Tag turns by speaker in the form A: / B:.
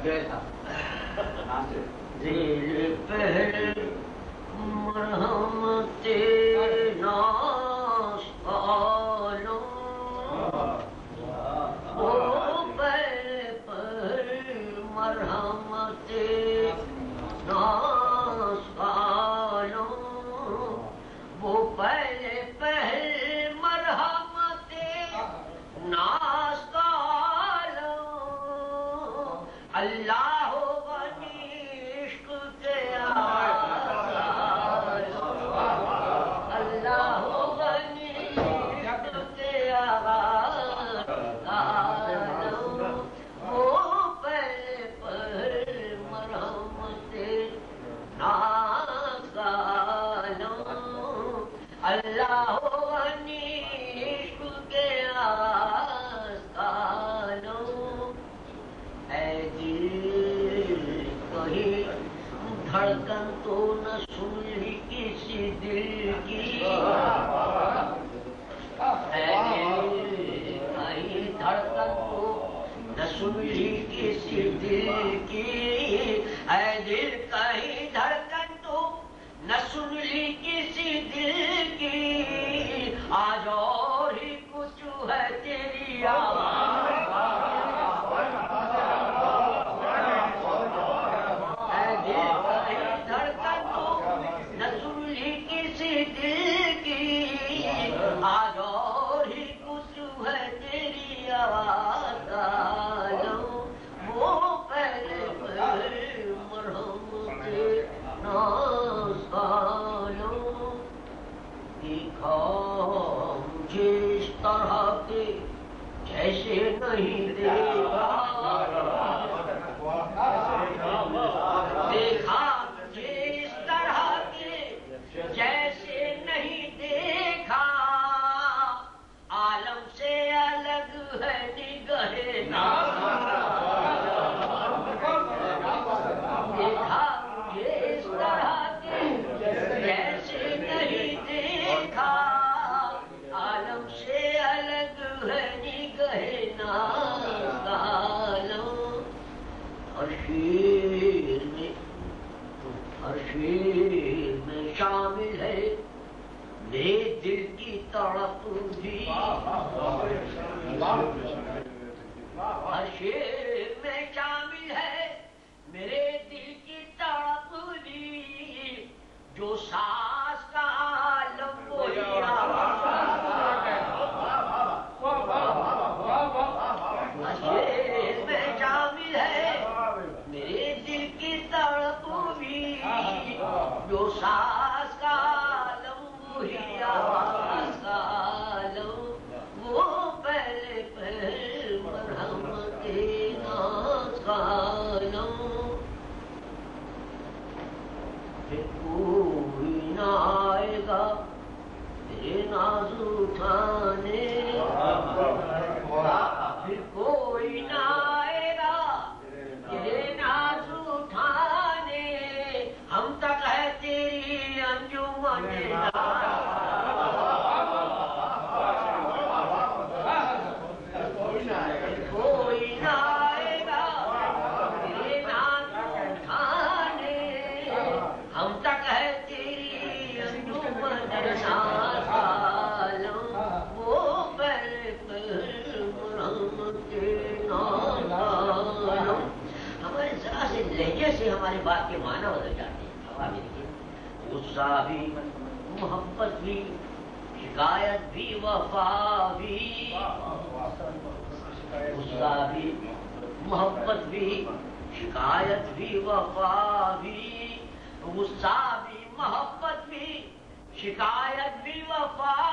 A: دل پہل مرحمت ناس عالم وہ پہل پر مرحمت ناس عالم وہ پہلے پہل مرحمت ناس عالم اللہ دھڑکن تو نہ سن لی کسی دل کی کہیں دھڑکن تو نہ سن لی کسی دل کی اے دل کہیں دھڑکن تو نہ سن لی کسی دل کی آج اور ہی کچھ ہے تیری آواز آج اور ہی کچھ ہے تیری آواز وہ پہلے پہلے مرحمت ناز عالم دیکھا مجھے اس طرح کے جیسے نہیں دیکھا دیکھا مجھے اس طرح کے جیسے نہیں دیکھا عالم سے الگ ہے نگہِ ناز دیکھا مجھے اس طرح کے جیسے نہیں دیکھا عالم سے الگ ہے نگہِ ناز عالم ہر شیر میں شامل ہے میرے دل کی تڑپ بھی ہر شیر میں شامل ہے میرے دل کی تڑپ بھی جو ساز کا عالم وہی ہر شیر میں شامل ہے میرے دل کی تڑپ بھی جو ساز کا عالم وہی آواز کا عالم وہ پہلے پہل مرحمت ناز کا عالم پھر کوئی نہ آئے گا تیرے ناز اٹھانے پھر کوئی نہ آئے گا تیرے ناز اٹھانے ہم تک ہے تیری انجمن کوئی نہ آئے گا تیرے ناز اٹھانے ہم تک ہے تیری انجمن ناز عالم وہ پہلے پہل مرحمت ناز عالم ہمارے ذرا سے لہجے سے ہماری بات کے معنی بدل جاتے ہیں ہوا بھی دیکھیے غصہ بھی محبت بھی شکایت بھی وفا بھی غصہ بھی محبت بھی شکایت بھی وفا بھی غصہ بھی محبت بھی شکایت بھی وفا